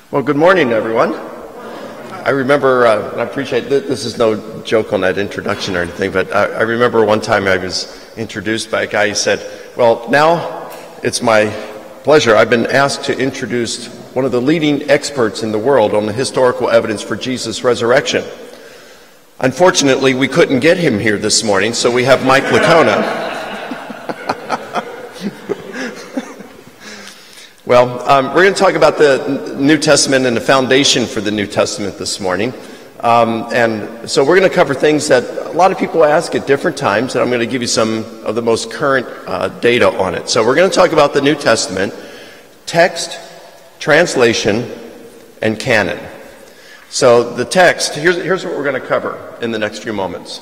Well, good morning, everyone. I remember, and I appreciate this is no joke on that introduction or anything, but I remember one time I was introduced by a guy. He said, well, now it's my pleasure. I've been asked to introduce one of the leading experts in the world on the historical evidence for Jesus' resurrection. Unfortunately, we couldn't get him here this morning, so we have Mike Licona. Well, we're going to talk about the New Testament and the foundation for the New Testament this morning. And so we're going to cover things that a lot of people ask at different times, and I'm going to give you some of the most current data on it. So we're going to talk about the New Testament, text, translation, and canon. So the text, here's what we're going to cover in the next few moments.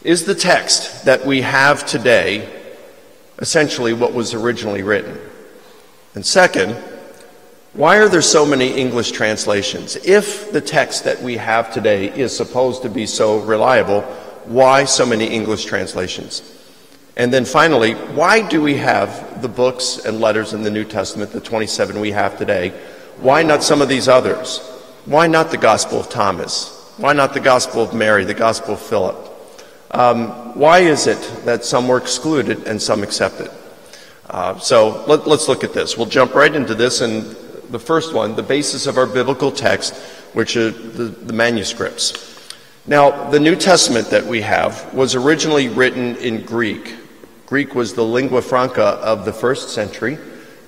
Is the text that we have today essentially what was originally written? And second, why are there so many English translations? If the text that we have today is supposed to be so reliable, why so many English translations? And then finally, why do we have the books and letters in the New Testament, the 27 we have today? Why not some of these others? Why not the Gospel of Thomas? Why not the Gospel of Mary, the Gospel of Philip? Why is it that some were excluded and some accepted? So let's look at this. We'll jump right into this, and the first one, the basis of our biblical text, which are the manuscripts. Now, the New Testament that we have was originally written in Greek. Greek was the lingua franca of the first century,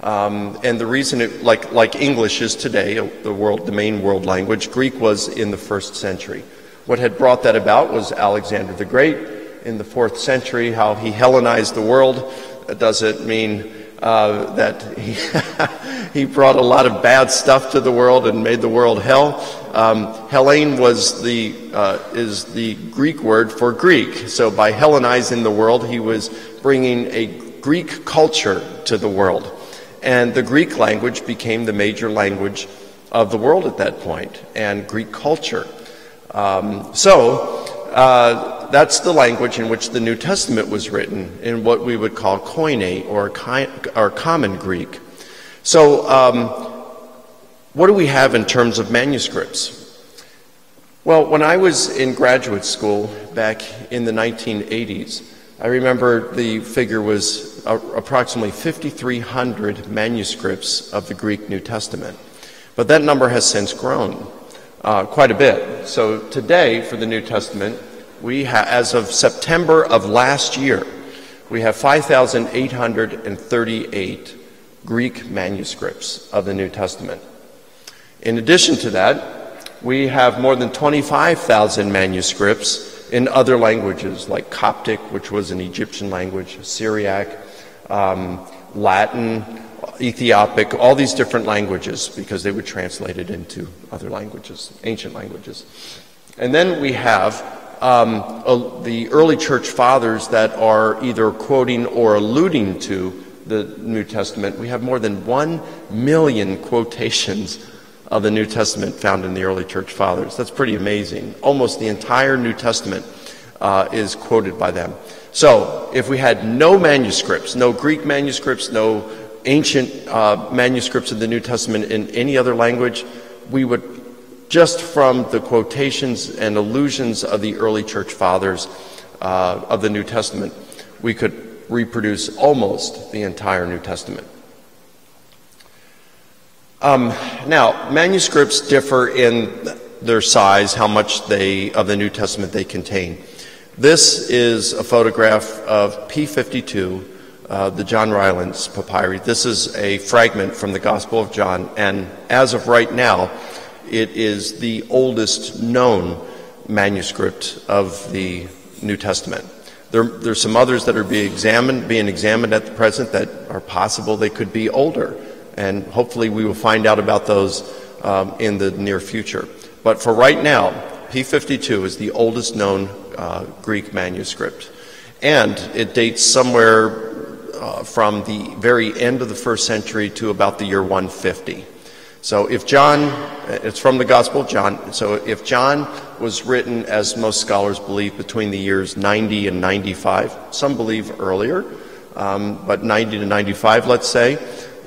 and the reason it, like English is today, the main world language, Greek was in the first century. What had brought that about was Alexander the Great in the 4th century, how he Hellenized the world. That doesn't mean that he brought a lot of bad stuff to the world and made the world hell. Hellene is the Greek word for Greek. So by Hellenizing the world, he was bringing a Greek culture to the world. And the Greek language became the major language of the world at that point, and Greek culture. That's the language in which the New Testament was written, in what we would call Koine, or common Greek. So what do we have in terms of manuscripts? Well, when I was in graduate school back in the 1980s, I remember the figure was approximately 5,300 manuscripts of the Greek New Testament. But that number has since grown quite a bit. So today, for the New Testament, as of September of last year, we have 5,838 Greek manuscripts of the New Testament. In addition to that, we have more than 25,000 manuscripts in other languages, like Coptic, which was an Egyptian language, Syriac, Latin, Ethiopic, all these different languages, because they were translated into other languages, ancient languages. And then we have the early church fathers that are either quoting or alluding to the New Testament. We have more than 1 million quotations of the New Testament found in the early church fathers. That's pretty amazing. Almost the entire New Testament is quoted by them. So if we had no manuscripts, no Greek manuscripts, no ancient manuscripts of the New Testament in any other language, we would, just from the quotations and allusions of the early church fathers of the New Testament, we could reproduce almost the entire New Testament. Now, manuscripts differ in their size, how much of the New Testament they contain. This is a photograph of P52, the John Rylands papyri. This is a fragment from the Gospel of John, and as of right now, it is the oldest known manuscript of the New Testament. There's some others that are being examined at the present that are possible they could be older, and hopefully we will find out about those in the near future. But for right now, P52 is the oldest known Greek manuscript, and it dates somewhere from the very end of the 1st century to about the year 150. So if it's from the Gospel of John, so if John was written, as most scholars believe, between the years 90 and 95, some believe earlier, but 90 to 95, let's say,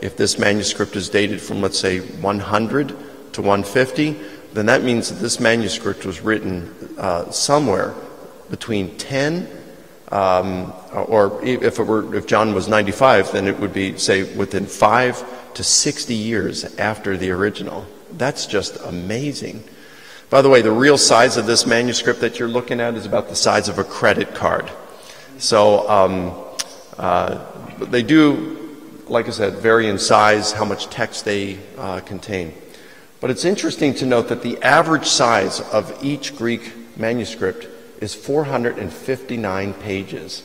if this manuscript is dated from, let's say, 100, to 150, then that means that this manuscript was written somewhere between 10, or if John was 95, then it would be, say, within 5 to 60 years after the original. That's just amazing. By the way, the real size of this manuscript that you're looking at is about the size of a credit card. So they do, like I said, vary in size, how much text they contain. But it's interesting to note that the average size of each Greek manuscript is 459 pages.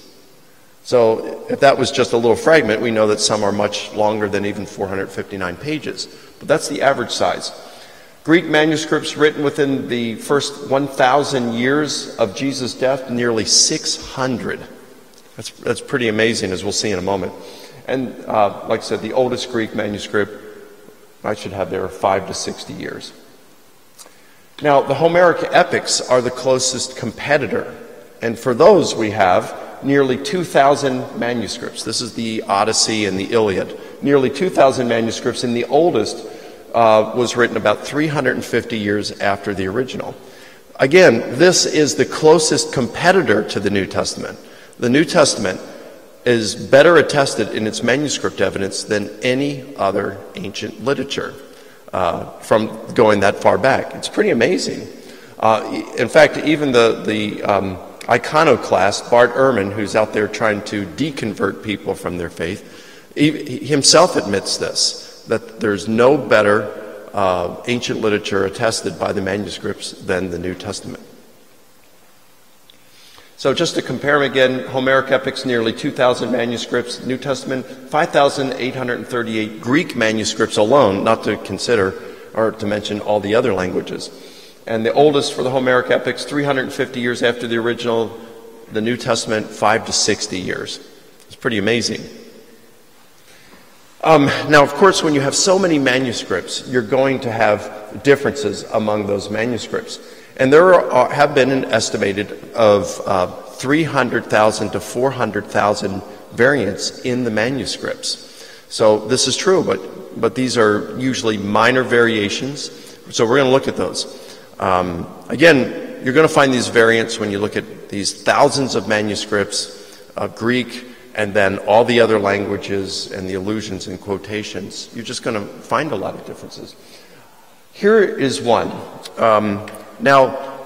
So if that was just a little fragment, we know that some are much longer than even 459 pages. But that's the average size. Greek manuscripts written within the first 1,000 years of Jesus' death, nearly 600. That's pretty amazing, as we'll see in a moment. And like I said, the oldest Greek manuscript, I should have there, 5 to 60 years. Now, the Homeric epics are the closest competitor. And for those we have nearly 2,000 manuscripts. This is the Odyssey and the Iliad. Nearly 2,000 manuscripts, and the oldest was written about 350 years after the original. Again, this is the closest competitor to the New Testament. The New Testament is better attested in its manuscript evidence than any other ancient literature from going that far back. It's pretty amazing. In fact, even the iconoclast, Bart Ehrman, who's out there trying to deconvert people from their faith, he himself admits this, that there's no better ancient literature attested by the manuscripts than the New Testament. So just to compare them again, Homeric epics, nearly 2,000 manuscripts. New Testament, 5,838 Greek manuscripts alone, not to consider or to mention all the other languages. And the oldest for the Homeric epics, 350 years after the original. The New Testament, 5 to 60 years. It's pretty amazing. Now, of course, when you have so many manuscripts, you're going to have differences among those manuscripts. And there have been an estimated of 300,000 to 400,000 variants in the manuscripts. So this is true, but these are usually minor variations. So we're going to look at those. Again, you're going to find these variants when you look at these thousands of manuscripts of Greek and then all the other languages and the allusions and quotations. You're just going to find a lot of differences. Here is one. Now,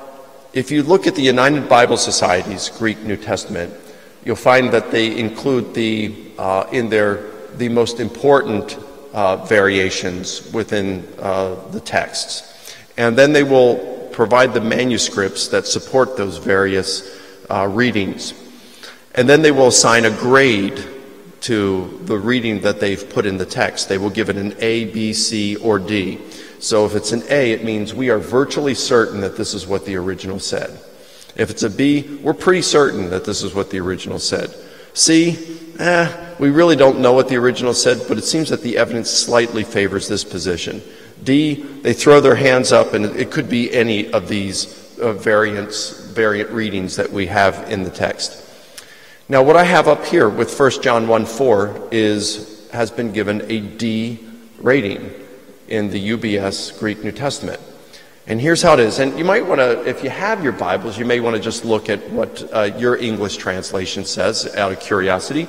if you look at the United Bible Society's Greek New Testament, you'll find that they include in there the most important variations within the texts. And then they will provide the manuscripts that support those various readings. And then they will assign a grade to the reading that they've put in the text. They will give it an A, B, C, or D. So if it's an A, it means we are virtually certain that this is what the original said. If it's a B, we're pretty certain that this is what the original said. C, we really don't know what the original said, but it seems that the evidence slightly favors this position. D, they throw their hands up, and it could be any of these variant readings that we have in the text. Now, what I have up here with 1 John 1:4 has been given a D rating in the UBS Greek New Testament. And here's how it is. And you might want to, if you have your Bibles, you may want to just look at what your English translation says out of curiosity.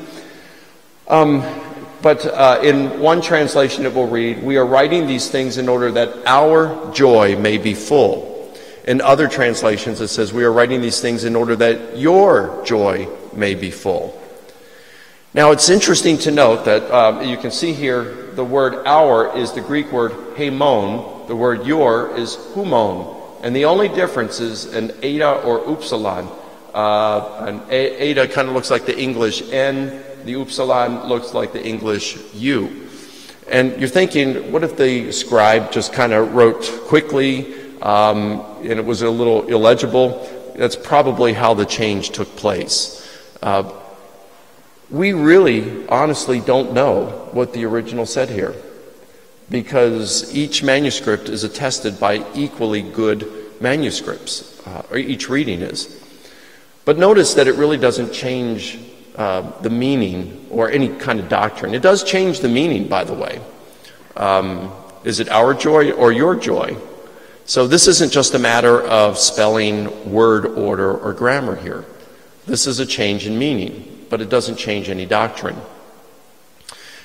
But in one translation it will read, "We are writing these things in order that our joy may be full." In other translations it says, "We are writing these things in order that your joy may be full." Now, it's interesting to note that you can see here the word our is the Greek word haimon. The word your is humon. And the only difference is an eta or upsilon. An eta kind of looks like the English N. The upsilon looks like the English U. And you're thinking, what if the scribe just kind of wrote quickly and it was a little illegible? That's probably how the change took place. We really, honestly, don't know what the original said here, because each manuscript is attested by equally good manuscripts, or each reading is. But notice that it really doesn't change the meaning or any kind of doctrine. It does change the meaning, by the way. Is it our joy or your joy? So this isn't just a matter of spelling, word order, or grammar here. This is a change in meaning, but it doesn't change any doctrine.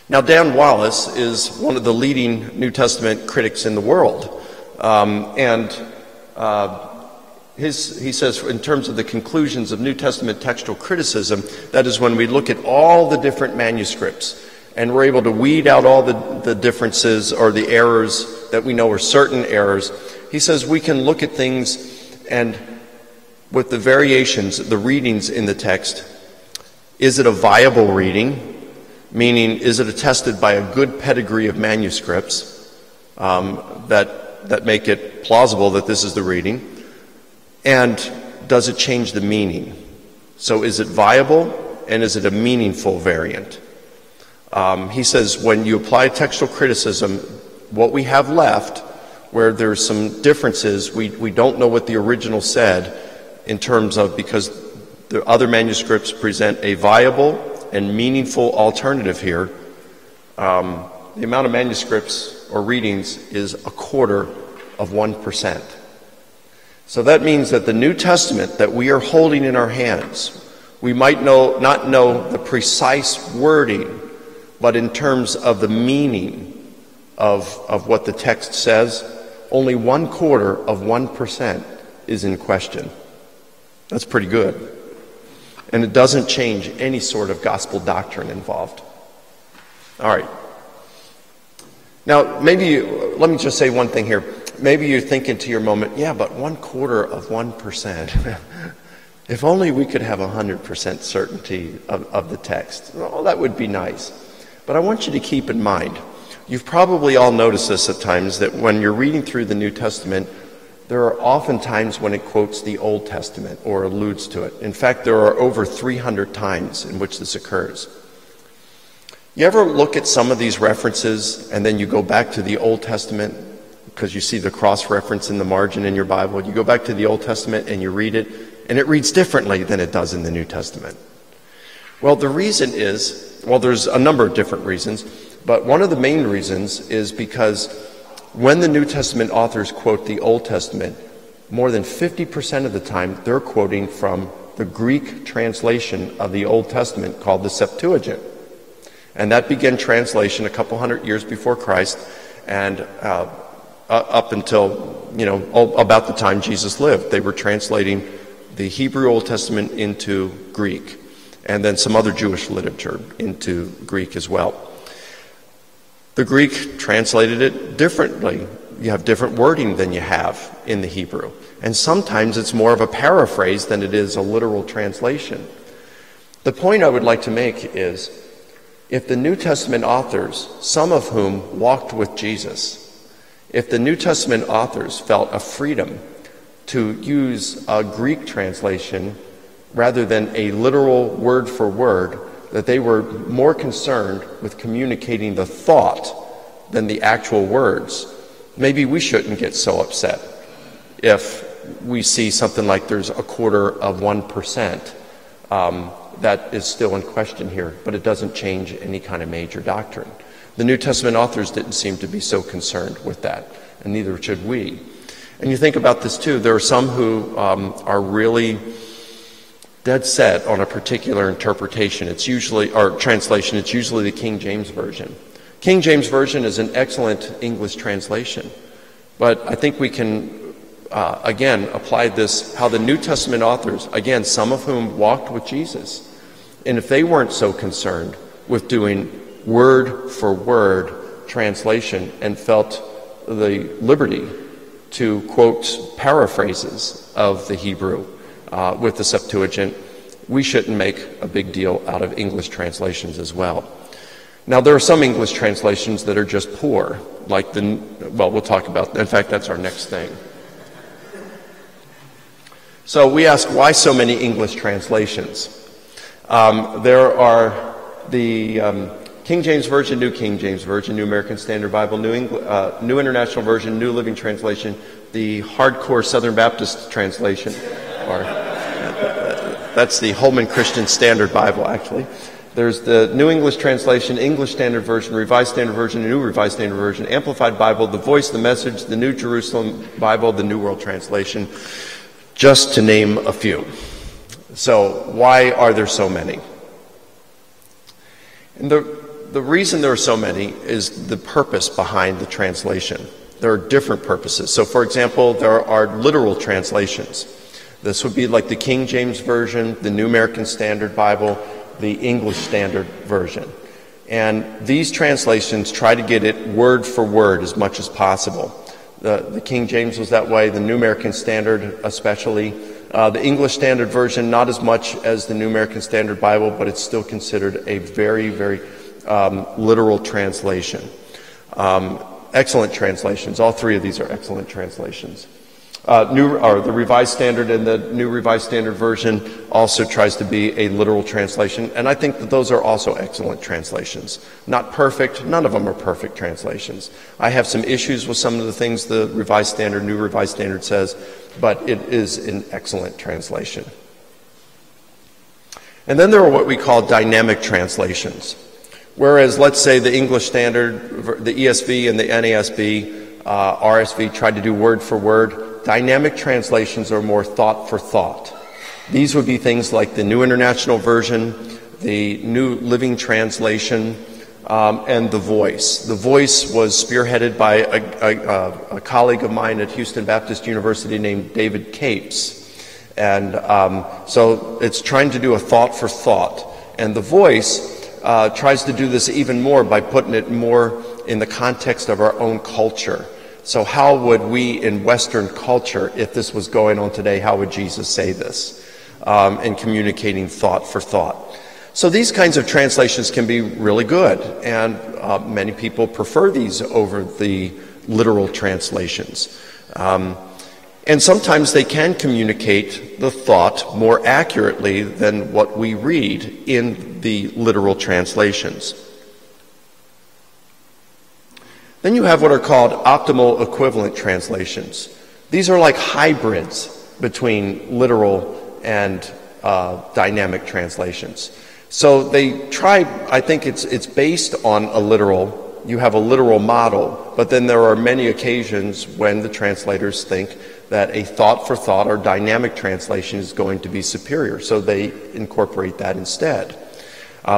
Now, Dan Wallace is one of the leading New Testament critics in the world. He says, in terms of the conclusions of New Testament textual criticism, that is when we look at all the different manuscripts and we're able to weed out all the differences or the errors that we know are certain errors. He says we can look at things and with the variations, the readings in the text, is it a viable reading? Meaning, is it attested by a good pedigree of manuscripts that make it plausible that this is the reading? And does it change the meaning? So is it viable and is it a meaningful variant? He says when you apply textual criticism, what we have left, where there's some differences, we don't know what the original said in terms of, because the other manuscripts present a viable and meaningful alternative here. The amount of manuscripts or readings is 1/4%. So that means that the New Testament that we are holding in our hands, we might not know the precise wording, but in terms of the meaning of what the text says, only 1/4% is in question. That's pretty good. And it doesn't change any sort of gospel doctrine involved. All right. Now, let me just say one thing here. Maybe you're thinking to your moment, yeah, but 1/4%. If only we could have 100% certainty of the text. Well, that would be nice. But I want you to keep in mind, you've probably all noticed this at times, that when you're reading through the New Testament, there are often times when it quotes the Old Testament or alludes to it. In fact, there are over 300 times in which this occurs. You ever look at some of these references and then you go back to the Old Testament because you see the cross-reference in the margin in your Bible? You go back to the Old Testament and you read it, and it reads differently than it does in the New Testament. Well, the reason is, there's a number of different reasons, but one of the main reasons is because when the New Testament authors quote the Old Testament, more than 50% of the time they're quoting from the Greek translation of the Old Testament called the Septuagint. And that began translation a couple hundred years before Christ and up until, about the time Jesus lived. They were translating the Hebrew Old Testament into Greek and then some other Jewish literature into Greek as well. The Greek translated it differently. You have different wording than you have in the Hebrew. And sometimes it's more of a paraphrase than it is a literal translation. The point I would like to make is, if the New Testament authors, some of whom walked with Jesus, if the New Testament authors felt a freedom to use a Greek translation rather than a literal word for word, that they were more concerned with communicating the thought than the actual words, maybe we shouldn't get so upset if we see something like there's 1/4% that is still in question here, but it doesn't change any kind of major doctrine. The New Testament authors didn't seem to be so concerned with that, and neither should we. And you think about this too, there are some who are really dead set on a particular interpretation. It's usually, or translation, it's usually the King James Version. King James Version is an excellent English translation, but I think we can, again, apply this, how the New Testament authors, again, some of whom walked with Jesus, and if they weren't so concerned with doing word for word translation and felt the liberty to quote paraphrases of the Hebrew with the Septuagint, we shouldn't make a big deal out of English translations as well. Now, there are some English translations that are just poor, like we'll talk about, in fact, that's our next thing. So we ask, why so many English translations? There are the King James Version, New King James Version, New American Standard Bible, New International Version, New Living Translation, the hardcore Southern Baptist translation, or that's the Holman Christian Standard Bible, actually. There's the New English Translation, English Standard Version, Revised Standard Version, New Revised Standard Version, Amplified Bible, the Voice, the Message, the New Jerusalem Bible, the New World Translation, just to name a few. So why are there so many? And the reason there are so many is the purpose behind the translation. There are different purposes. So for example, there are literal translations. This would be like the King James Version, the New American Standard Bible, the English Standard Version. And these translations try to get it word for word as much as possible. The King James was that way, the New American Standard especially. The English Standard Version, not as much as the New American Standard Bible, but it's still considered a very, very literal translation. Excellent translations. All three of these are excellent translations. The Revised Standard and the New Revised Standard Version also tries to be a literal translation, and I think that those are also excellent translations. Not perfect, none of them are perfect translations. I have some issues with some of the things the Revised Standard, New Revised Standard says, but it is an excellent translation. And then there are what we call dynamic translations. Whereas, let's say the English Standard, the ESV and the NASB, RSV tried to do word for word, dynamic translations are more thought for thought. These would be things like the New International Version, the New Living Translation, and the Voice. The Voice was spearheaded by a colleague of mine at Houston Baptist University named David Capes. And so it's trying to do a thought for thought. And the Voice tries to do this even more by putting it more in the context of our own culture. So how would we in Western culture, if this was going on today, how would Jesus say this? And communicating thought for thought. So these kinds of translations can be really good, and many people prefer these over the literal translations. And sometimes they can communicate the thought more accurately than what we read in the literal translations. Then you have what are called optimal equivalent translations. These are like hybrids between literal and dynamic translations. So they try, I think it's based on a literal, you have a literal model, but then there are many occasions when the translators think that a thought for thought or dynamic translation is going to be superior, so they incorporate that instead.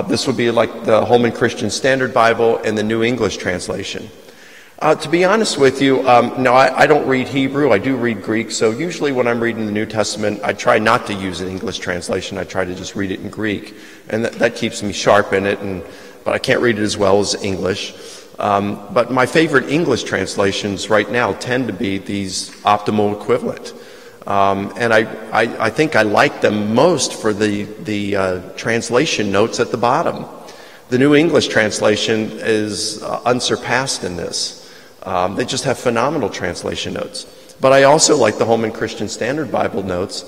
This would be like the Holman Christian Standard Bible and the New English Translation. To be honest with you, no, I don't read Hebrew. I do read Greek. So usually when I'm reading the New Testament, I try not to use an English translation. I try to just read it in Greek. And that keeps me sharp in it. But I can't read it as well as English. But my favorite English translations right now tend to be these optimal equivalent. And I think I like them most for the translation notes at the bottom. The New English Translation is unsurpassed in this. They just have phenomenal translation notes. But I also like the Holman Christian Standard Bible notes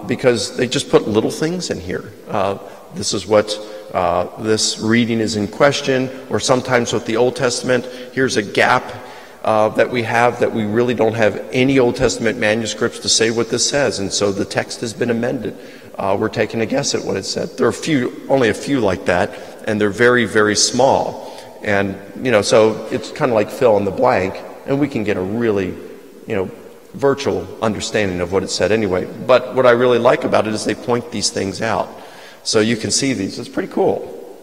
because they just put little things in here. This is what this reading is in question, or sometimes with the Old Testament, here's a gap that we have that we really don't have any Old Testament manuscripts to say what this says, and so the text has been amended. We're taking a guess at what it said. There are only a few like that, and they're very, very small. And, so it's kind of like fill in the blank, and we can get a really, virtual understanding of what it said anyway. But what I really like about it is they point these things out. So you can see these. It's pretty cool.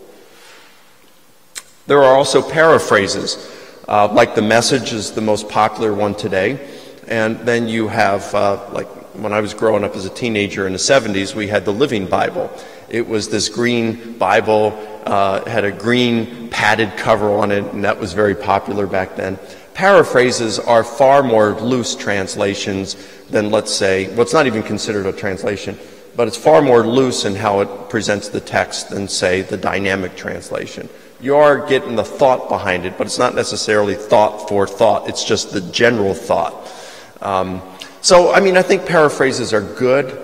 There are also paraphrases, like the Message is the most popular one today. And then you have, like when I was growing up as a teenager in the 70s, we had the Living Bible. It was this green Bible, had a green padded cover on it, and that was very popular back then. Paraphrases are far more loose translations than, let's say, well, it's not even considered a translation, but it's far more loose in how it presents the text than, say, the dynamic translation. You are getting the thought behind it, but it's not necessarily thought for thought. It's just the general thought. I think paraphrases are good.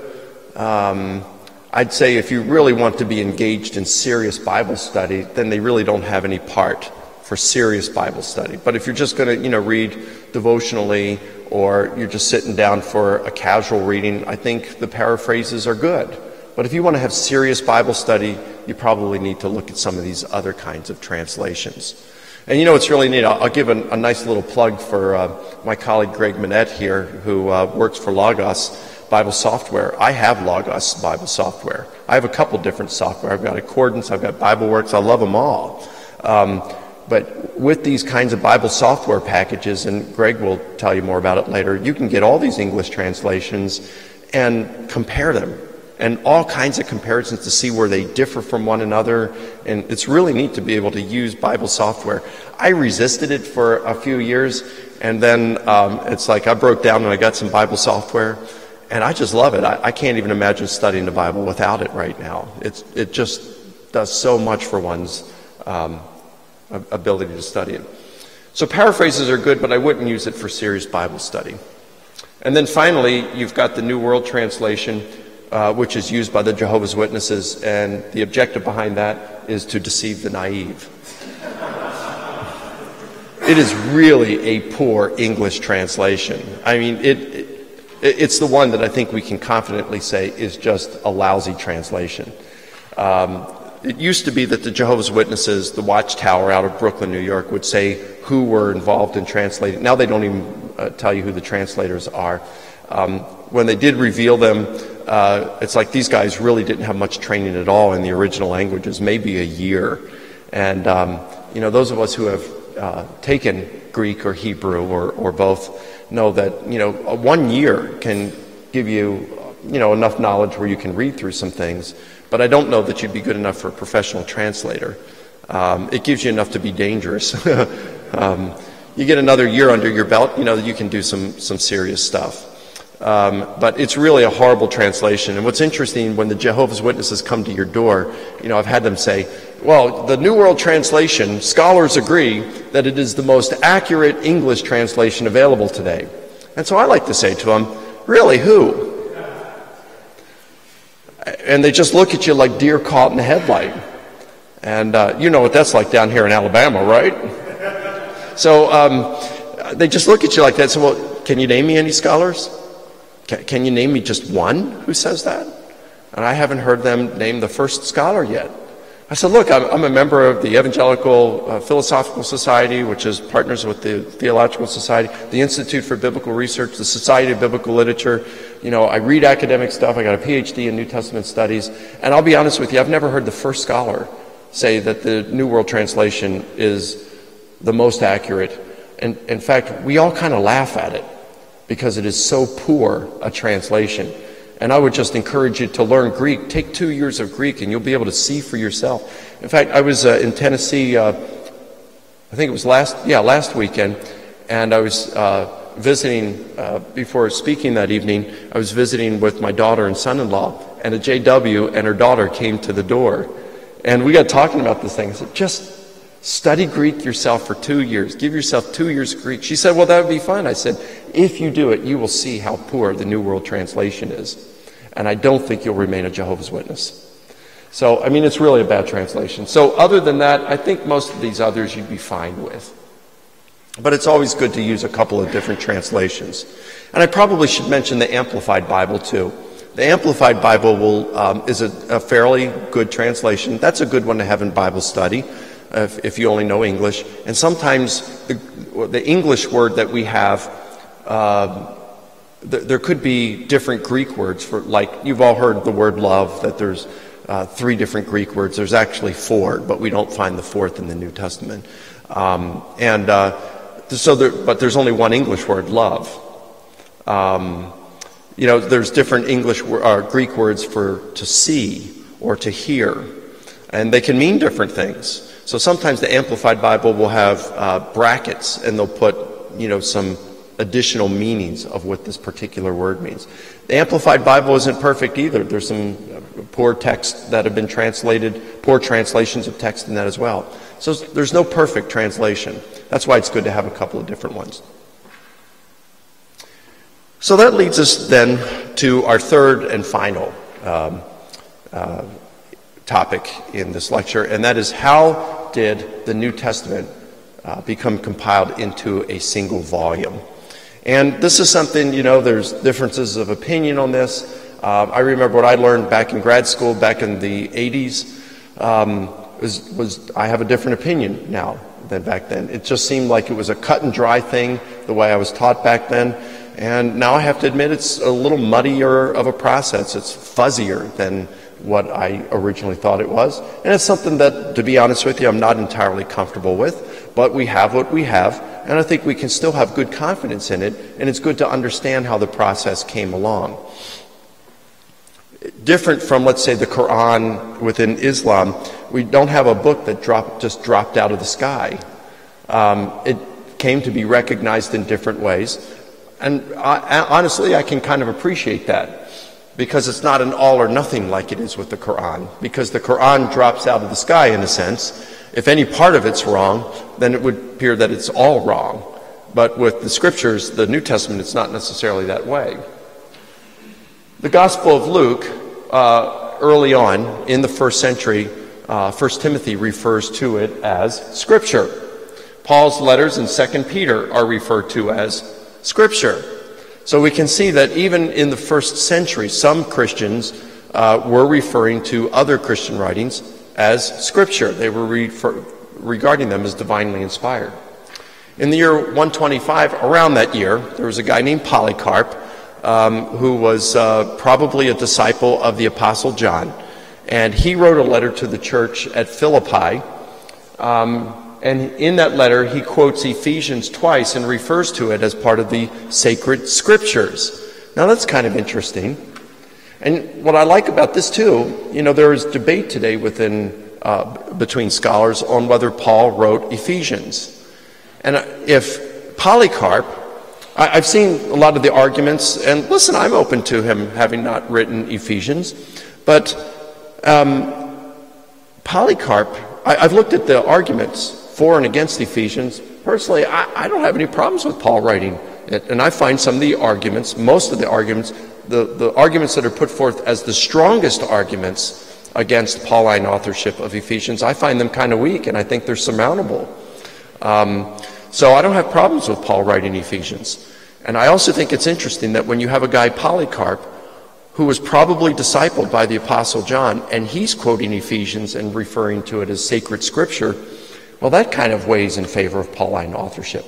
I'd say if you really want to be engaged in serious Bible study, then they really don't have any part for serious Bible study. But if you're just going to, read devotionally, or you're just sitting down for a casual reading, I think the paraphrases are good. But if you want to have serious Bible study, you probably need to look at some of these other kinds of translations. And you know, it's really neat. I'll give a nice little plug for my colleague Greg Manette here, who works for Logos Bible Software. I have Logos Bible Software. I have a couple different software. I've got Accordance, I've got BibleWorks, I love them all. But with these kinds of Bible software packages, and Greg will tell you more about it later, you can get all these English translations and compare them, and all kinds of comparisons to see where they differ from one another. And it's really neat to be able to use Bible software. I resisted it for a few years, and then it's like I broke down and I got some Bible software, and I just love it. I can't even imagine studying the Bible without it right now. It just does so much for one's ability to study it. So paraphrases are good, but I wouldn't use it for serious Bible study. And then finally, you've got the New World Translation, which is used by the Jehovah's Witnesses, and the objective behind that is to deceive the naive. It is really a poor English translation. I mean, it's the one that I think we can confidently say is just a lousy translation. It used to be that the Jehovah's Witnesses, the Watchtower out of Brooklyn, New York, would say who were involved in translating. Now they don't even tell you who the translators are. When they did reveal them, it's like these guys really didn't have much training at all in the original languages, maybe a year. And, you know, those of us who have taken Greek or Hebrew or both know that, you know, 1 year can give you, you know, enough knowledge where you can read through some things. But I don't know that you'd be good enough for a professional translator. It gives you enough to be dangerous. You get another year under your belt, you know, you can do some serious stuff. But it's really a horrible translation. And what's interesting, when the Jehovah's Witnesses come to your door, you know, I've had them say, well, the New World Translation, scholars agree that it is the most accurate English translation available today. And so I like to say to them, really, who? And they just look at you like deer caught in a headlight. And you know what that's like down here in Alabama, right? So they just look at you like that. So, well, can you name me any scholars? Can you name me just one who says that? And I haven't heard them name the first scholar yet. I said, look, I'm a member of the Evangelical Philosophical Society, which is partners with the Theological Society, the Institute for Biblical Research, the Society of Biblical Literature. You know, I read academic stuff. I got a PhD in New Testament studies. And I'll be honest with you, I've never heard the first scholar say that the New World Translation is the most accurate. And in fact, we all kind of laugh at it because it is so poor a translation. And I would just encourage you to learn Greek. Take 2 years of Greek and you'll be able to see for yourself. In fact, I was in Tennessee, I think it was last weekend, and I was visiting, before speaking that evening, I was visiting with my daughter and son-in-law, and a JW and her daughter came to the door. And we got talking about this thing. I said, just study Greek yourself for 2 years. Give yourself 2 years of Greek. She said, well, that would be fine. I said, if you do it, you will see how poor the New World Translation is. And I don't think you'll remain a Jehovah's Witness. So, I mean, it's really a bad translation. So other than that, I think most of these others you'd be fine with. But it's always good to use a couple of different translations. And I probably should mention the Amplified Bible too. The Amplified Bible is a fairly good translation. That's a good one to have in Bible study if you only know English. And sometimes the English word that we have, there could be different Greek words for, like, you've all heard the word love, that there's 3 different Greek words. There's actually 4, but we don't find the 4th in the New Testament. But there's only one English word, love. You know, there's different Greek words for to see or to hear, and they can mean different things. So sometimes the Amplified Bible will have brackets, and they'll put, you know, some additional meanings of what this particular word means. The Amplified Bible isn't perfect either. There's some poor texts that have been translated, poor translations of text in that as well. So there's no perfect translation. That's why it's good to have a couple of different ones. So that leads us then to our third and final topic in this lecture, and that is, how did the New Testament become compiled into a single volume? And this is something, you know, there's differences of opinion on this. I remember what I learned back in grad school back in the 80s was I have a different opinion now than back then. It just seemed like it was a cut and dry thing the way I was taught back then. And now I have to admit it's a little muddier of a process. It's fuzzier than what I originally thought it was. And it's something that, to be honest with you, I'm not entirely comfortable with. But we have what we have, and I think we can still have good confidence in it. And it's good to understand how the process came along. Different from, let's say, the Quran within Islam, we don't have a book that just dropped out of the sky. It came to be recognized in different ways. And honestly, I can kind of appreciate that, because it's not an all or nothing like it is with the Quran. Because the Quran drops out of the sky, in a sense. If any part of it's wrong, then it would appear that it's all wrong. But with the Scriptures, the New Testament, it's not necessarily that way. The Gospel of Luke, early on in the first century, 1 Timothy refers to it as Scripture. Paul's letters in 2 Peter are referred to as Scripture. So we can see that even in the first century, some Christians were referring to other Christian writings as Scripture. They were regarding them as divinely inspired. In the year 125, around that year, there was a guy named Polycarp, who was probably a disciple of the Apostle John. And he wrote a letter to the church at Philippi. And in that letter, he quotes Ephesians twice and refers to it as part of the sacred Scriptures. Now, that's kind of interesting. And what I like about this, too, there is debate today between scholars on whether Paul wrote Ephesians. And if Polycarp, I've seen a lot of the arguments, and listen, I'm open to him having not written Ephesians, but Polycarp, I've looked at the arguments for and against Ephesians. Personally, I don't have any problems with Paul writing it, and I find some of the arguments, most of the arguments, the arguments that are put forth as the strongest arguments against Pauline authorship of Ephesians, I find them kind of weak, and I think they're surmountable. So I don't have problems with Paul writing Ephesians. And I also think it's interesting that when you have a guy, Polycarp, who was probably discipled by the Apostle John, and he's quoting Ephesians and referring to it as sacred Scripture, well, that kind of weighs in favor of Pauline authorship.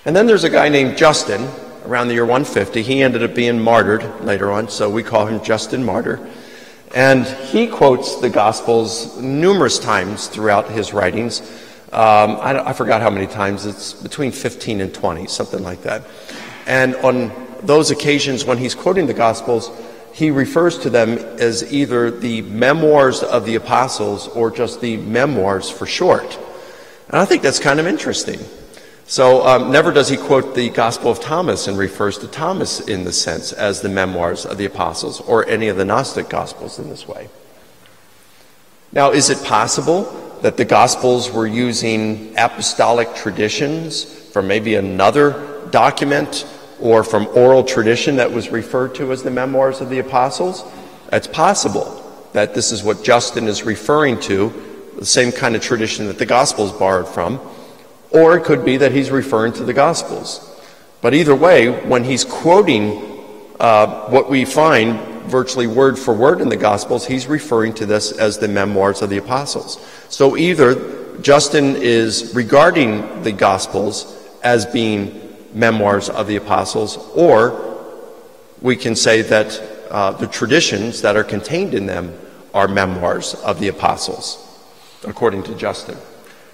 And then there's a guy named Justin, around the year 150. He ended up being martyred later on, so we call him Justin Martyr. And he quotes the Gospels numerous times throughout his writings. I forgot how many times. It's between 15 and 20, something like that. And on those occasions when he's quoting the Gospels, he refers to them as either the memoirs of the apostles or just the memoirs for short. And I think that's kind of interesting. So never does he quote the Gospel of Thomas and refers to Thomas in the sense as the memoirs of the apostles or any of the Gnostic Gospels in this way. Now, is it possible that the Gospels were using apostolic traditions from maybe another document or from oral tradition that was referred to as the memoirs of the apostles? It's possible that this is what Justin is referring to, the same kind of tradition that the Gospels borrowed from, or it could be that he's referring to the Gospels. But either way, when he's quoting what we find virtually word for word in the Gospels, he's referring to this as the memoirs of the apostles. So either Justin is regarding the Gospels as being memoirs of the apostles, or we can say that the traditions that are contained in them are memoirs of the apostles, according to Justin.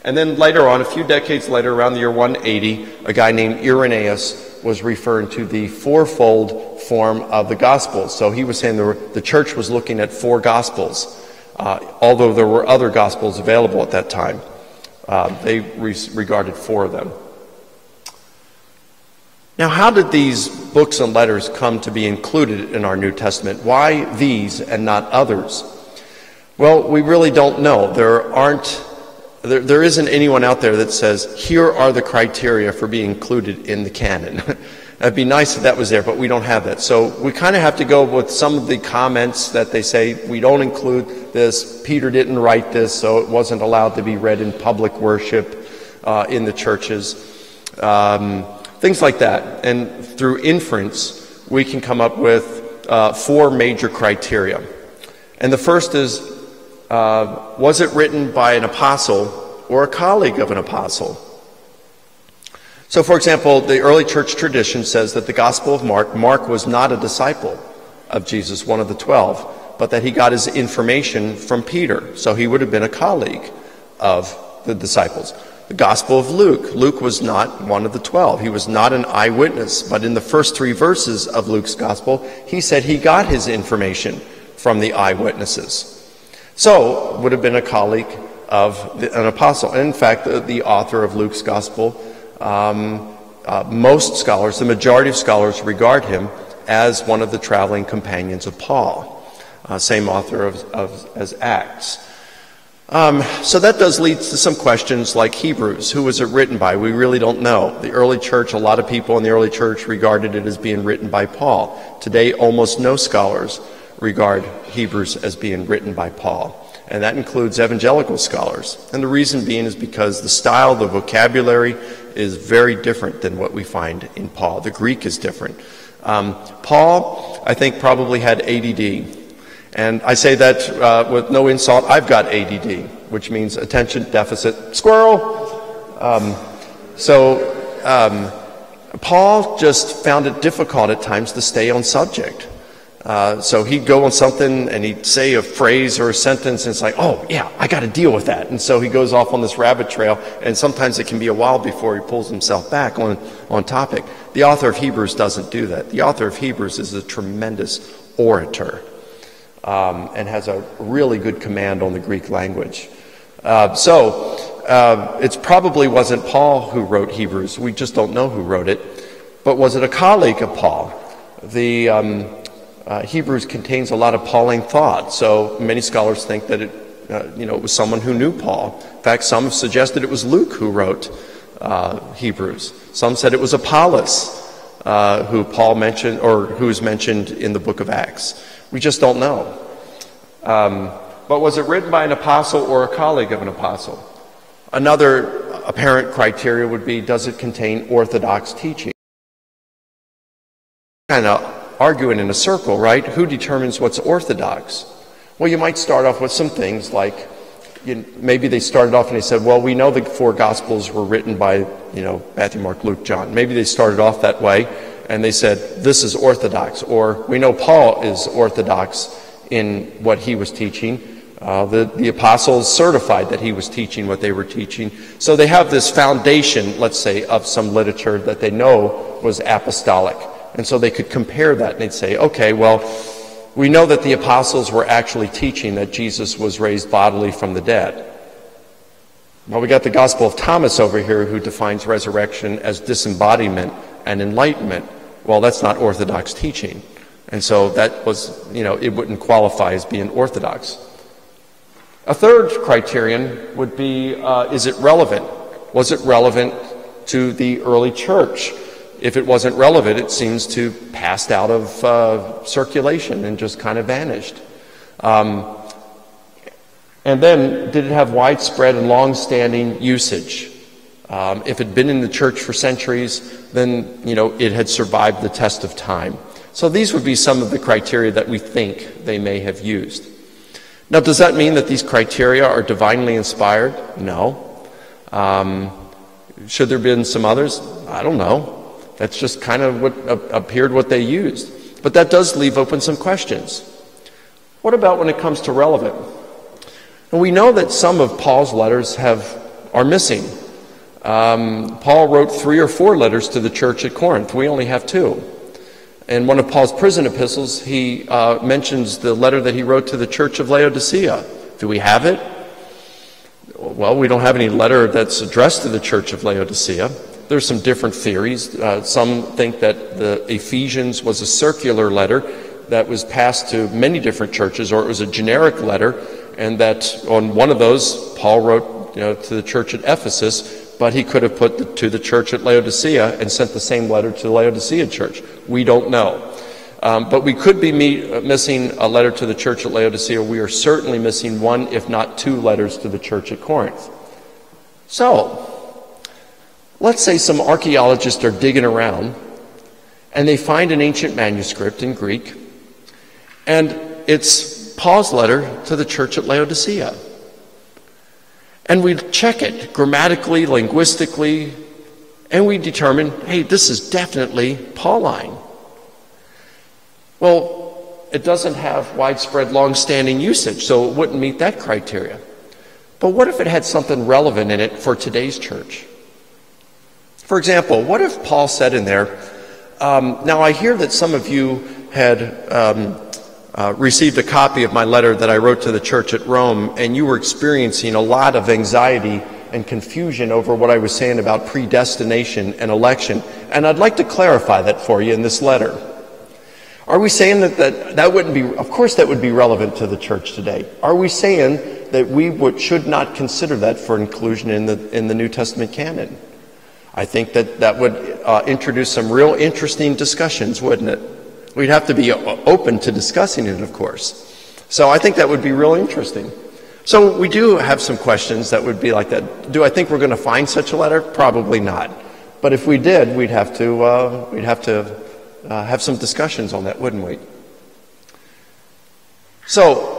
And then later on, a few decades later, around the year 180, a guy named Irenaeus was referring to the fourfold form of the Gospels. So he was saying the church was looking at 4 Gospels, although there were other Gospels available at that time. They regarded 4 of them. Now, how did these books and letters come to be included in our New Testament? Why these and not others? Well, we really don't know. There isn't anyone out there that says, here are the criteria for being included in the canon. It'd be nice if that was there, but we don't have that. So we kind of have to go with some of the comments that they say, we don't include this, Peter didn't write this, so it wasn't allowed to be read in public worship in the churches. Things like that. And through inference, we can come up with four major criteria. And the first is, was it written by an apostle or a colleague of an apostle? So, for example, the early church tradition says that the Gospel of Mark was not a disciple of Jesus, one of the 12, but that he got his information from Peter. So he would have been a colleague of the disciples. The Gospel of Luke was not one of the 12. He was not an eyewitness, but in the first 3 verses of Luke's Gospel, he said he got his information from the eyewitnesses. So, would have been a colleague of an apostle. And in fact, the author of Luke's Gospel, most scholars, the majority of scholars, regard him as one of the traveling companions of Paul, same author as Acts. So that does lead to some questions like Hebrews. Who was it written by? We really don't know. The early church, a lot of people in the early church regarded it as being written by Paul. Today, almost no scholars regard Hebrews as being written by Paul. And that includes evangelical scholars. And the reason being is because the style, the vocabulary is very different than what we find in Paul. The Greek is different. Paul, I think, probably had ADD. And I say that with no insult. I've got ADD, which means attention deficit squirrel. Paul just found it difficult at times to stay on subject. So he'd go on something and he'd say a phrase or a sentence and it's like, oh yeah, I got to deal with that. And so he goes off on this rabbit trail, and sometimes it can be a while before he pulls himself back on topic. The author of Hebrews doesn't do that. The author of Hebrews is a tremendous orator. And has a really good command on the Greek language. It probably wasn't Paul who wrote Hebrews. We just don't know who wrote it. But was it a colleague of Paul? The Hebrews contains a lot of Pauline thought, so many scholars think that it was someone who knew Paul. In fact, some have suggested it was Luke who wrote Hebrews. Some said it was Apollos, who Paul mentioned, or who is mentioned in the book of Acts. We just don't know. But was it written by an apostle or a colleague of an apostle? Another apparent criteria would be, does it contain orthodox teaching? Kind of arguing in a circle, right? Who determines what's orthodox? Well, you might start off with some things like, maybe they started off and they said, well, we know the 4 Gospels were written by, Matthew, Mark, Luke, John. Maybe they started off that way. And they said, this is orthodox, or we know Paul is orthodox in what he was teaching. The apostles certified that he was teaching what they were teaching. So they have this foundation, let's say, of some literature that they know was apostolic. And so they could compare that and they'd say, okay, well, we know that the apostles were actually teaching that Jesus was raised bodily from the dead. Well, we got the Gospel of Thomas over here who defines resurrection as disembodiment and enlightenment. Well, that's not orthodox teaching. And so that was, it wouldn't qualify as being orthodox. A third criterion would be, is it relevant? Was it relevant to the early church? If it wasn't relevant, it seems to passed out of circulation and just kind of vanished. And then, did it have widespread and long-standing usage? If it had been in the church for centuries, then, it had survived the test of time. So these would be some of the criteria that we think they may have used. Now, does that mean that these criteria are divinely inspired? No. Should there have been some others? I don't know. That's just kind of what appeared what they used. But that does leave open some questions. What about when it comes to relevant? And we know that some of Paul's letters are missing. Paul wrote 3 or 4 letters to the church at Corinth. We only have 2. In one of Paul's prison epistles, he mentions the letter that he wrote to the church of Laodicea. Do we have it? Well, we don't have any letter that's addressed to the church of Laodicea. There's some different theories. Some think that the Ephesians was a circular letter that was passed to many different churches, or it was a generic letter, and that on one of those, Paul wrote to the church at Ephesus, but he could have put to the church at Laodicea and sent the same letter to the Laodicea church. We don't know. But we could be missing a letter to the church at Laodicea. We are certainly missing 1, if not 2 letters to the church at Corinth. So, let's say some archaeologists are digging around and they find an ancient manuscript in Greek And it's Paul's letter to the church at Laodicea. And we check it grammatically, linguistically, and we determine, hey, this is definitely Pauline. Well, it doesn't have widespread, long-standing usage, so it wouldn't meet that criteria. But what if it had something relevant in it for today's church? For example, what if Paul said in there, now I hear that some of you had received a copy of my letter that I wrote to the church at Rome, and you were experiencing a lot of anxiety and confusion over what I was saying about predestination and election, and I'd like to clarify that for you in this letter. Are we saying that wouldn't be, of course that would be relevant to the church today. Are we saying that we should not consider that for inclusion in the New Testament canon? I think that would introduce some real interesting discussions, wouldn't it? We'd have to be open to discussing it, of course. So I think that would be real interesting. So we do have some questions that would be like that. Do I think we're going to find such a letter? Probably not. But if we did, we'd have to have some discussions on that, wouldn't we? So,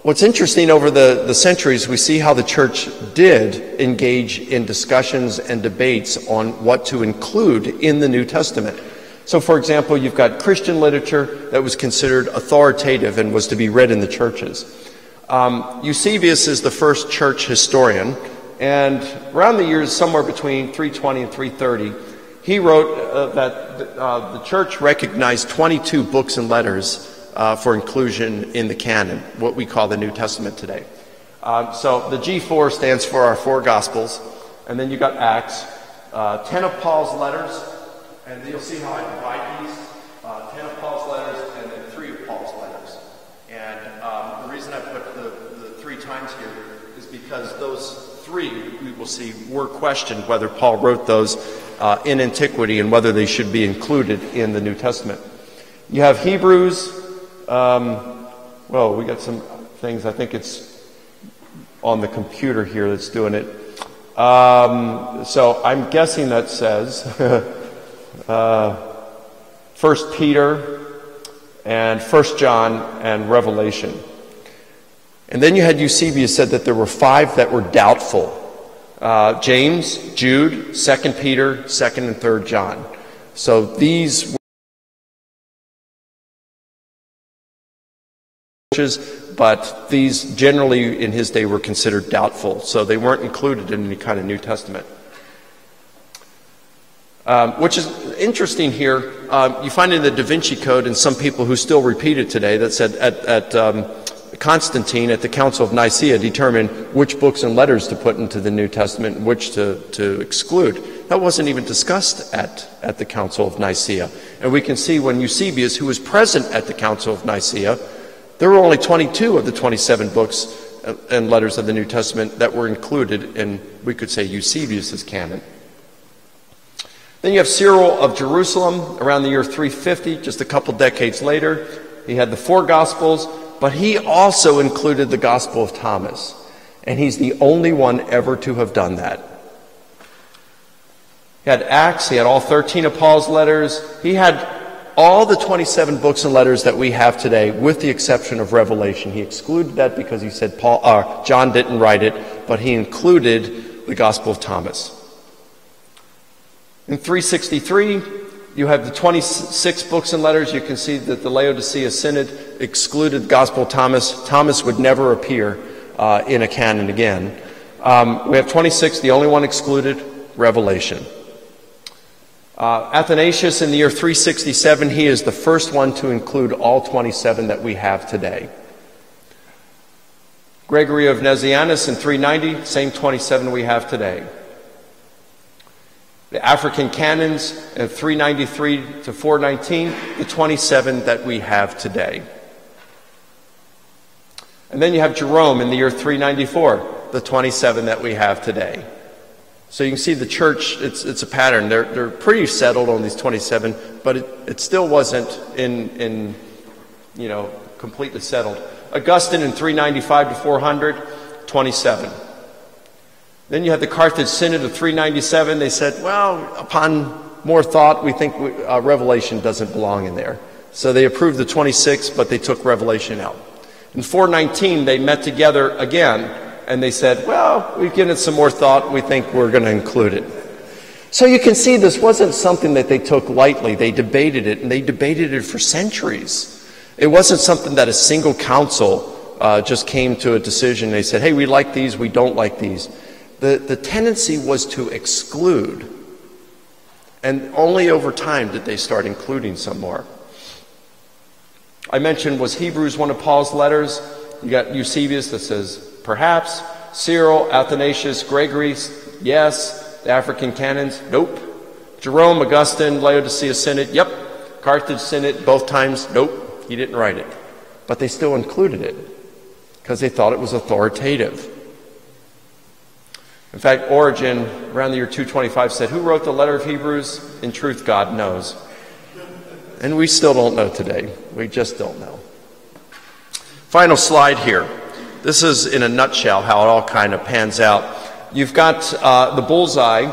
what's interesting over the centuries, we see how the church did engage in discussions and debates on what to include in the New Testament. So, for example, you've got Christian literature that was considered authoritative and was to be read in the churches. Eusebius is the first church historian, and around the years somewhere between 320 and 330, he wrote that the church recognized 22 books and letters for inclusion in the canon, what we call the New Testament today. So the G4 stands for our four Gospels, and then you got Acts, 10 of Paul's letters, and you'll see how I divide these, 10 of Paul's letters and then 3 of Paul's letters. And the reason I put the 3 times here is because those 3, we will see, were questioned whether Paul wrote those in antiquity and whether they should be included in the New Testament. You have Hebrews. Well, we got some things. I think it's on the computer here that's doing it. So I'm guessing that says 1 Peter and 1 John and Revelation. And then you had Eusebius said that there were 5 that were doubtful. James, Jude, 2 Peter, 2 and 3 John. So these were but these generally in his day were considered doubtful, so they weren't included in any kind of New Testament. Which is interesting here. You find in the Da Vinci Code, and some people who still repeat it today, that said at Constantine at the Council of Nicaea determined which books and letters to put into the New Testament and which to exclude. That wasn't even discussed at the Council of Nicaea. And we can see when Eusebius, who was present at the Council of Nicaea, there were only 22 of the 27 books and letters of the New Testament that were included in, we could say, Eusebius' canon. Then you have Cyril of Jerusalem around the year 350, just a couple decades later. He had the 4 Gospels, but he also included the Gospel of Thomas. And he's the only one ever to have done that. He had Acts, he had all 13 of Paul's letters, he had all the 27 books and letters that we have today, with the exception of Revelation. He excluded that because he said John didn't write it, but he included the Gospel of Thomas. In 363, you have the 26 books and letters. You can see that the Laodicea Synod excluded the Gospel of Thomas. Thomas would never appear in a canon again. We have 26, the only one excluded, Revelation. Athanasius in the year 367, he is the first one to include all 27 that we have today. Gregory of Nazianzus in 390, same 27 we have today. The African canons of 393 to 419, the 27 that we have today. And then you have Jerome in the year 394, the 27 that we have today. So you can see the church, it's a pattern. They're pretty settled on these 27, but it still wasn't in completely settled. Augustine in 395 to 400, 27. Then you had the Carthage Synod of 397. They said, well, upon more thought, we think Revelation doesn't belong in there. So they approved the 26, but they took Revelation out. In 419, they met together again, and they said, well, we've given it some more thought. We think we're going to include it. So you can see this wasn't something that they took lightly. They debated it, and they debated it for centuries. It wasn't something that a single council just came to a decision. They said, hey, we like these, we don't like these. The tendency was to exclude. And only over time did they start including some more. I mentioned, was Hebrews one of Paul's letters? You got Eusebius that says, perhaps. Cyril, Athanasius, Gregory, yes. The African canons, nope. Jerome, Augustine, Laodicea Synod, yep. Carthage Synod, both times, nope. He didn't write it. But they still included it because they thought it was authoritative. In fact, Origen, around the year 225, said, who wrote the letter of Hebrews? In truth, God knows. And we still don't know today. We just don't know. Final slide here. This is, in a nutshell, how it all kind of pans out. You've got the bullseye.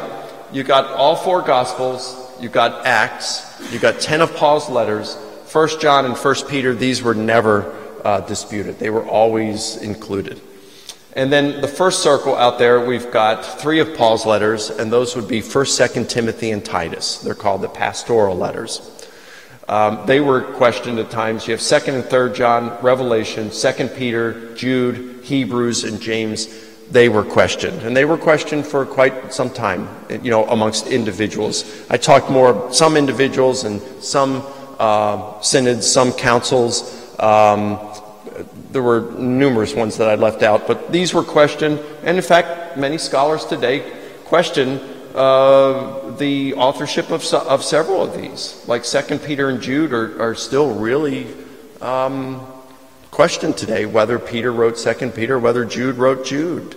You've got all four Gospels. You've got Acts. You've got 10 of Paul's letters. 1 John and 1 Peter, these were never disputed. They were always included. And then the first circle out there, we've got 3 of Paul's letters, and those would be 1st, 2nd Timothy, and Titus. They're called the pastoral letters. They were questioned at times. You have 2nd and 3rd John, Revelation, 2nd Peter, Jude, Hebrews, and James. They were questioned. And they were questioned for quite some time, amongst individuals. I talked more, some individuals and some synods, some councils. There were numerous ones that I left out, but these were questioned. And in fact, many scholars today question the authorship of several of these. Like 2 Peter and Jude are still really questioned today, whether Peter wrote 2 Peter, whether Jude wrote Jude.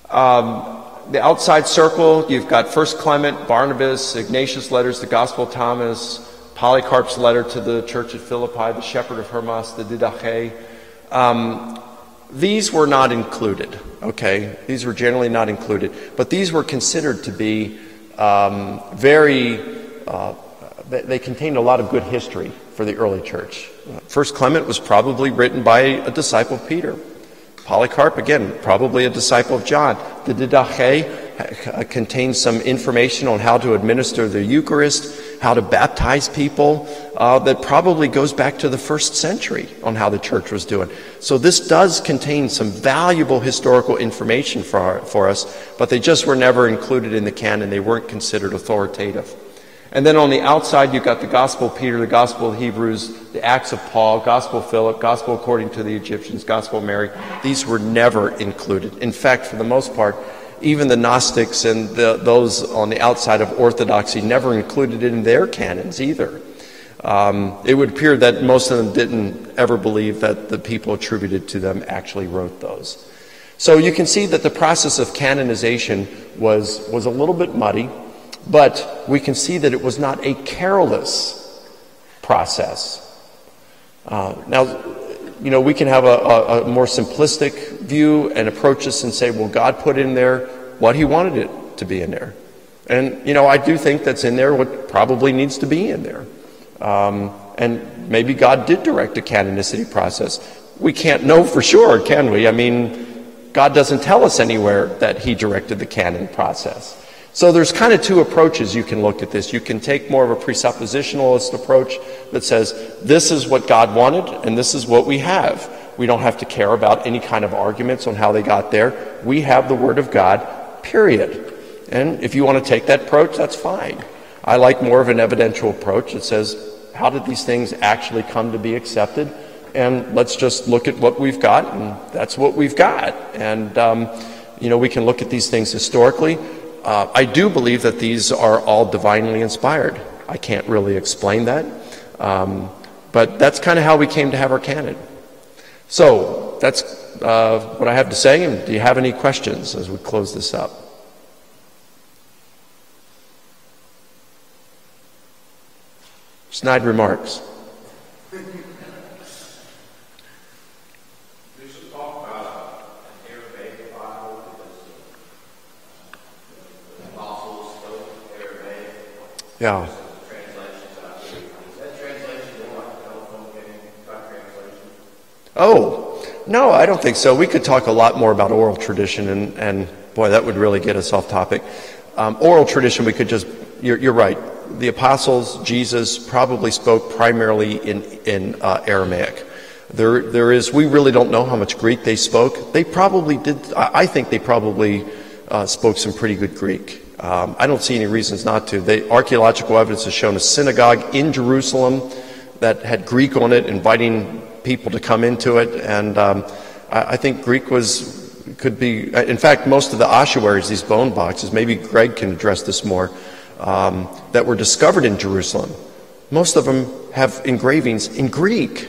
The outside circle, you've got 1 Clement, Barnabas, Ignatius' letters, the Gospel of Thomas, Polycarp's letter to the church at Philippi, the shepherd of Hermas, the Didache. These were not included, okay? These were generally not included. But these were considered to be they contained a lot of good history for the early church. 1 Clement was probably written by a disciple of Peter. Polycarp, again, probably a disciple of John. The Didache contains some information on how to administer the Eucharist, how to baptize people, that probably goes back to the 1st century on how the church was doing. So this does contain some valuable historical information for us, but they just were never included in the canon. They weren't considered authoritative. And then on the outside, you've got the Gospel of Peter, the Gospel of Hebrews, the Acts of Paul, Gospel of Philip, Gospel according to the Egyptians, Gospel of Mary. These were never included. In fact, for the most part, even the Gnostics and those on the outside of Orthodoxy never included it in their canons either. It would appear that most of them didn't ever believe that the people attributed to them actually wrote those. So you can see that the process of canonization was a little bit muddy. But we can see that it was not a careless process. Now, we can have a more simplistic view and approach this and say, well, God put in there what he wanted it to be in there. And, I do think that's in there what probably needs to be in there. And maybe God did direct a canonicity process. We can't know for sure, can we? I mean, God doesn't tell us anywhere that he directed the canon process. So there's kind of 2 approaches you can look at this. You can take more of a presuppositionalist approach that says, this is what God wanted, and this is what we have. We don't have to care about any kind of arguments on how they got there. We have the Word of God, period. And if you want to take that approach, that's fine. I like more of an evidential approach that says, how did these things actually come to be accepted? And let's just look at what we've got, and that's what we've got. And, we can look at these things historically. I do believe that these are all divinely inspired. I can't really explain that. But that's kind of how we came to have our canon. So that's what I have to say. And do you have any questions as we close this up? Snide remarks. Translations Yeah. out there. Is that translation Oh, no, I don't think so. We could talk a lot more about oral tradition, and boy, that would really get us off topic. Oral tradition, we could just, you're right. The apostles, Jesus, probably spoke primarily in Aramaic. We really don't know how much Greek they spoke. They probably did, I think they probably spoke some pretty good Greek. I don't see any reasons not to. Archaeological evidence has shown a synagogue in Jerusalem that had Greek on it, inviting people to come into it, and I think Greek could be, in fact, most of the ossuaries, these bone boxes, maybe Greg can address this more, that were discovered in Jerusalem, most of them have engravings in Greek.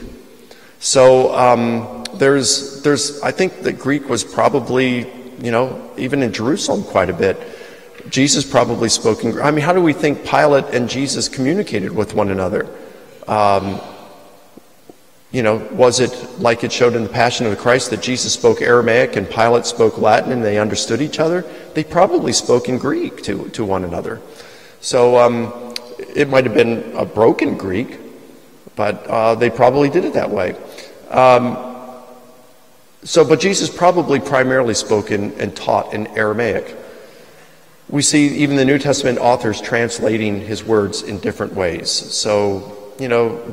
So I think that Greek was probably, even in Jerusalem quite a bit. Jesus probably spoke in Greek. I mean, how do we think Pilate and Jesus communicated with one another? Was it like it showed in the Passion of the Christ that Jesus spoke Aramaic and Pilate spoke Latin and they understood each other? They probably spoke in Greek to one another. So it might have been a broken Greek, but they probably did it that way. But Jesus probably primarily spoke and taught in Aramaic. We see even the New Testament authors translating his words in different ways. So,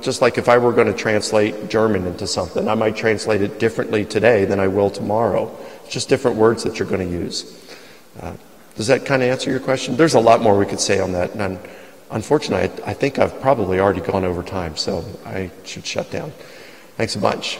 just like if I were going to translate German into something, I might translate it differently today than I will tomorrow. It's just different words that you're going to use. Does that kind of answer your question? There's a lot more we could say on that. And unfortunately, I think I've probably already gone over time, so I should shut down. Thanks a bunch.